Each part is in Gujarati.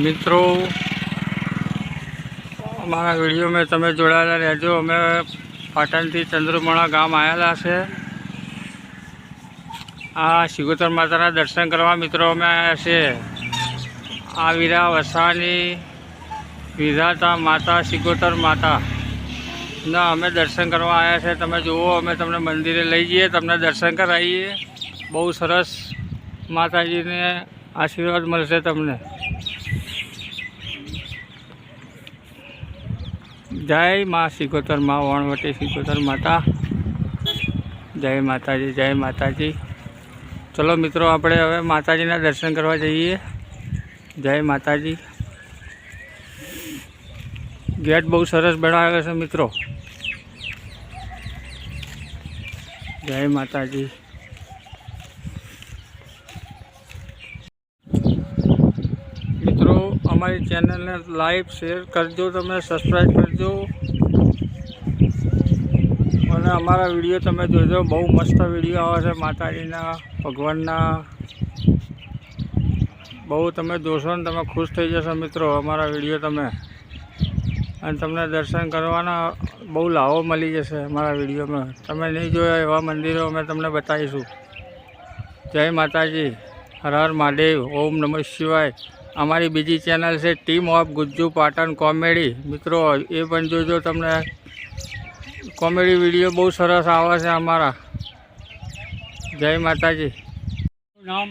મિત્રો અમારા વિડીયો में તમે જોડાયેલા રહેજો। અમે પાટણથી ચંદ્રમણા ગામ આવેલા છે। આ સિગોતર માતાના દર્શન કરવા મિત્રો અમે આવ્યા છે। આ વીરા વસાની વિધાતા માતા સિગોતર માતા ના અમે દર્શન કરવા આવ્યા છે। તમે જુઓ, અમે તમને મંદિરે લઈ જઈએ, તમને દર્શન કરાવીએ। બહુ સરસ માતાજીને આશીર્વાદ મળશે તમને। जय माँ सिगोतर माँ वणवटी सिगोतर माता। जय माताजी, जय माताजी। चलो मित्रों, આપણે હવે માતાજીના દર્શન કરવા જઈએ। જય માતાજી। ગેટ બહુ સરસ બનાવેલો છે મિત્રો। જય માતાજી। મિત્રો અમારી ચેનલને લાઈક શેર કરજો, તમે સબસ્ક્રાઈબ કરજો અને અમારા વિડીયો તમે જોજો। બહુ મસ્ત વિડીયો આવે છે માતાજીના, ભગવાનના। બહુ તમે જોશો ને તમે ખુશ થઈ જશો મિત્રો અમારા વિડીયો તમે, અને તમને દર્શન કરવાના બહુ લાભો મળી જશે અમારા વિડીયોમાં। તમે નહીં જોયા એવા મંદિરો અમે તમને બતાવીશું। જય માતાજી, હર હર મહાદેવ, ઓમ નમઃ શિવાય। અમારી બીજી ચેનલ છે team of Gujju Patan comedy, મિત્રો એ પણ જોજો। તમને કોમેડી વિડીયો બહુ સરસ આવે છે અમારા। જય માતાજી। નામ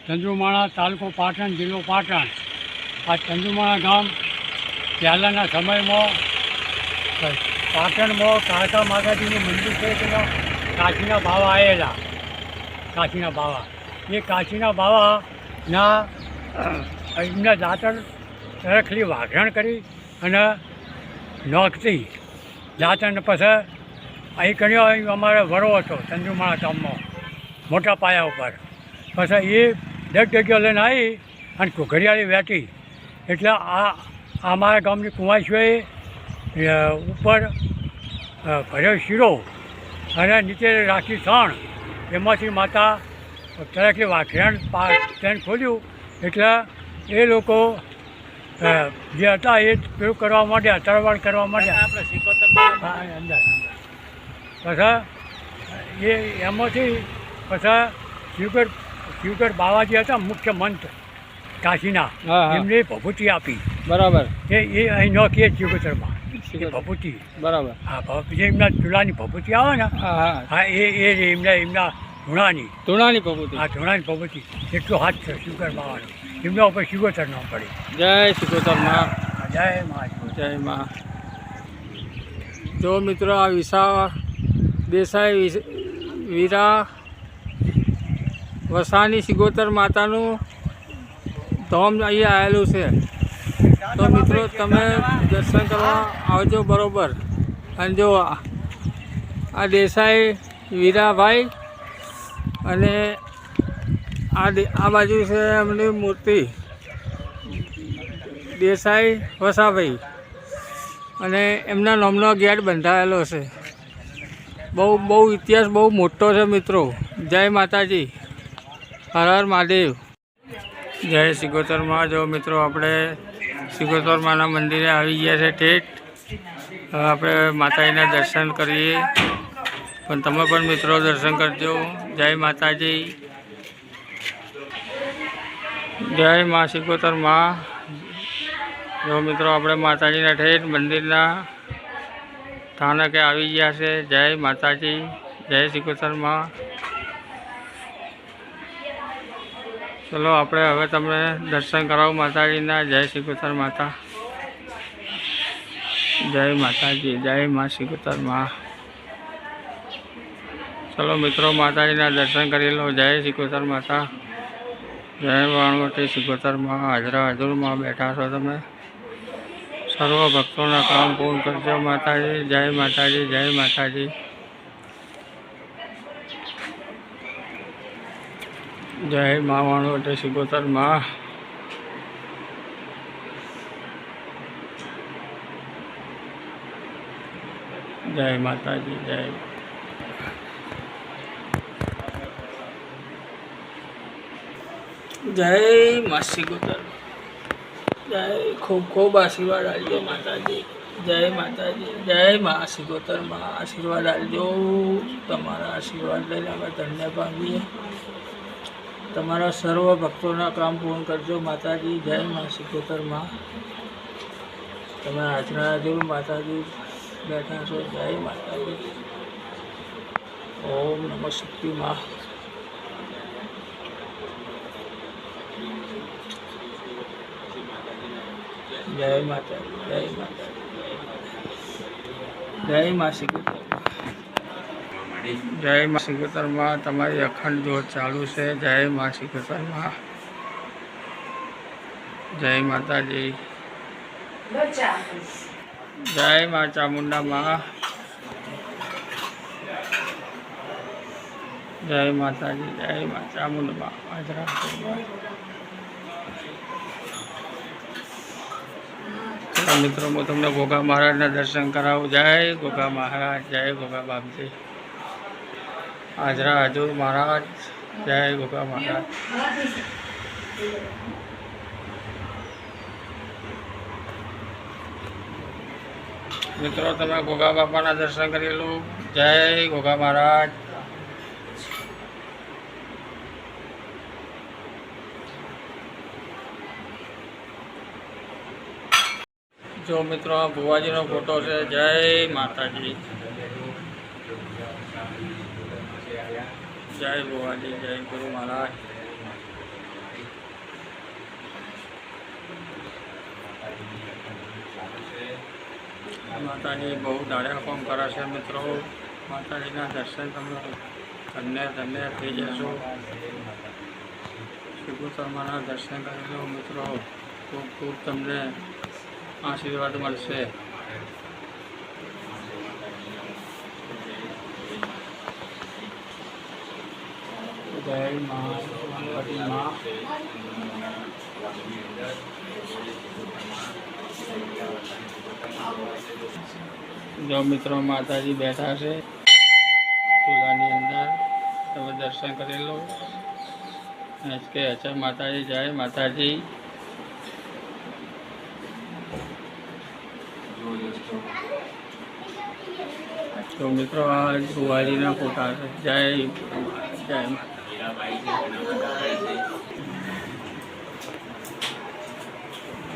ચંદ્રમાણા, તાલુકો પાટણ, જિલ્લો પાટણ। આ ચંદ્રમાણા ગામ પહેલાંના સમયમાં પાટણમાં કાળકા માતાજીનું મંદિર છે, તેમાં કાશીના બાવા આવેલા। કાશીના બાવા, એ કાશીના બાવાના એમના દાંતણ રખલી વાઘરણ કરી અને નોખતી દાંતણ પછી અહીં કર્યો। અમારે વરો હતો ચંદ્રમાણા ગામમાં મોટા પાયા ઉપર। પછી એ દસ જગ્યા લઈને આવી અને ઘડિયાળી વેટી, એટલે આ અમારા ગામની કુંવાસીઓએ ઉપર ભર્યો શીરો અને નીચે રાખી સણ, એમાંથી માતા તરખલી વાઘરણ તેને ખોલ્યું, એટલે એ લોકો જે હતા એ પેલું કરવા માંડ્યા, તરવાડ કરવા માંડ્યા અંદર। પછી એ એમાંથી પછી શિવગઢ બાવાજી હતા મુખ્ય મંત્ર કાશીના, એમને ભભૂતિ આપી। બરાબર। એ અહીં નોખીએ શિવગઢમાં ભભૂતિ। બરાબર। હા, જે એમના ચૂલાની ભભૂતિ આવે ને, હા એ એમના ધૂણાની ભભૂતિ। હા, ધૂણાની ભભૂતિ એટલો હાથ છે શિવગઢ બાવાનો, એમના ઉપર શિવગોતર નામ પડે। જય સિગોતર માં, જય મા, જય માં। જો મિત્રો, આ વિસા દેસાઈ વીરા વસાની સિગોતર માતાનું ધામ અહીંયા આવેલું છે। તો મિત્રો તમે દર્શન કરવા આવજો બરાબર। અને જો આ દેસાઈ વીરાભાઈ અને આ બાજુ છે એમની મૂર્તિ દેસાઈ વસાભાઈ, અને એમના નામનો ગેટ બંધાયેલો છે। બહુ ઇતિહાસ બહુ મોટો છે મિત્રો। જય માતાજી, હર હર મહાદેવ। જય સિગોતરમાં। જો મિત્રો આપણે સિગોતર માના મંદિરે આવી ગયા છે ઠેઠ। હવે આપણે માતાજીના દર્શન કરીએ, પણ તમે પણ મિત્રો દર્શન કરજો। જય માતાજી, જય મા સિગોતર માં। જો મિત્રો આપણે માતાજીના ઠેઠ મંદિરના સ્થાનકે આવી ગયા છે। જય માતાજી, જય સિગોતર માં। ચલો આપણે હવે તમને દર્શન કરાવું માતાજીના। જય સિગોતર માતા, જય માતાજી, જય મા સિગોતર માં। ચલો મિત્રો માતાજીના દર્શન કરી લો। જય સિગોતર માતા, જય વણવટી સિગોતર માં। હાજરા હજુરમાં બેઠા છો તમે। સર્વ ભક્તોના કામ પૂર્ણ કરજો માતાજી। જય માતાજી, જય માતાજી। જય મા વણવટી સિગોતર માં। જય માતાજી, જય જય માસી ગોતર। જય ખૂબ ખૂબ આશીર્વાદ આપજો માતાજી. જય માતાજી. જય મા સિકોતર માં આશીર્વાદ આપજો. તમારા આશીર્વાદ લઈને અમે ધન્ય પામીએ. તમારા સર્વ ભક્તોના કામ પૂર્ણ કરજો માતાજી. જય મા સિકોતર માં. તમે હાજરા હાજર માતાજી બેઠા છો. જય માતાજી. ઓમ નમઃ શક્તિ માં. જય માતાજી. જય માતાજી. જય મા સિકોતર. જય મા સિકોતર માં. તમારી અખંડ જ્યોત ચાલુ છે. જય મા સિકોતર માં. જય માતાજી. જય મા ચામુંડા માં. જય માતાજી. જય મા ચામુંડા માં. હાજરા મિત્રો, હું તમને ગોગા મહારાજના દર્શન કરાવું. જય ગોગા મહારાજ. જય ગોગા બાપજી. હાજરા હજુર મહારાજ. જય ગોગા મહારાજ. મિત્રો, તમે ગોગા બાપાના દર્શન કરી લો. જય ગોગા મહારાજ. જો મિત્રો, આ ભુવાજીનો ફોટો છે. જય માતાજી. જય ભુવાજી. જય ગુરુ મહારાજ. માતાજી બહુ દાડ્યા કામ કરે છે મિત્રો. માતાજીના દર્શન તમે ધન્ય ધન્ય થઈ જશો. સિકોતરમાના દર્શન કરી લો મિત્રો. ખૂબ ખૂબ તમને આશીર્વાદ મળશે. જય મા ભગવતી મા. જો મિત્રો, માતાજી બેઠા છે ચૂલાની અંદર. તમે દર્શન કરી લો. કે અચ્છા માતાજી. જય માતાજી. તો મિત્રો, આ ભુવાજીના ફોટા છે. જય જય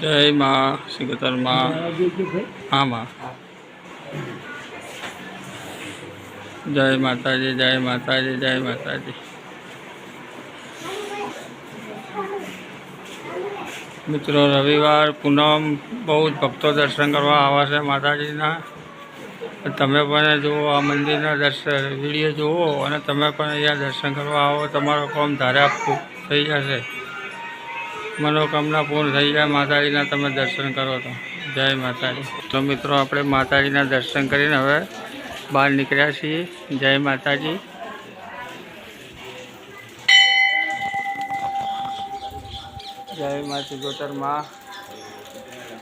જય મા સિકોતર માં. હા મા. જય માતાજી. જય માતાજી. જય માતાજી. મિત્રો, રવિવાર પૂનમ બહુ જ ભક્તો દર્શન કરવા આવે છે માતાજીના. તમે પણ જુઓ આ મંદિરના દર્શન વિડીયો જુઓ અને તમે પણ અહીંયા દર્શન કરવા આવો. તમારો કામ ધાર્યા થઈ જશે. મનોકામના પૂર્ણ થઈ જાય માતાજીના તમે દર્શન કરો તો. જય માતાજી. તો મિત્રો, આપણે માતાજીના દર્શન કરીને હવે બહાર નીકળ્યા છીએ. જય માતાજી. જય મા સિકોતર માં.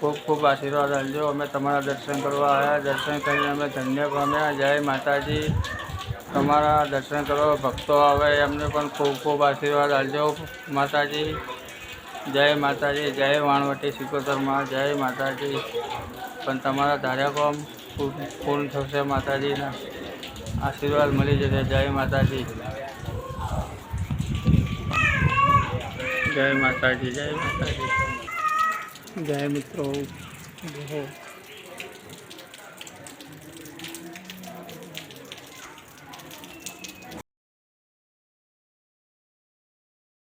ખૂબ ખૂબ આશીર્વાદ આપજો. અમે તમારા દર્શન કરવા આવ્યા. દર્શન કરીને અમે ધન્ય પામ્યા. જય માતાજી. તમારા દર્શન કરવા ભક્તો આવે એમને પણ ખૂબ ખૂબ આશીર્વાદ આપજો માતાજી. જય માતાજી. જય વાણવટી સિકોતર માં. જય માતાજી. પણ તમારા ધાર્યા કામ પૂર્ણ થશે. માતાજીના આશીર્વાદ મળી જશે. જય માતાજી. જય માતાજી. જય માતાજી. જય મિત્રો.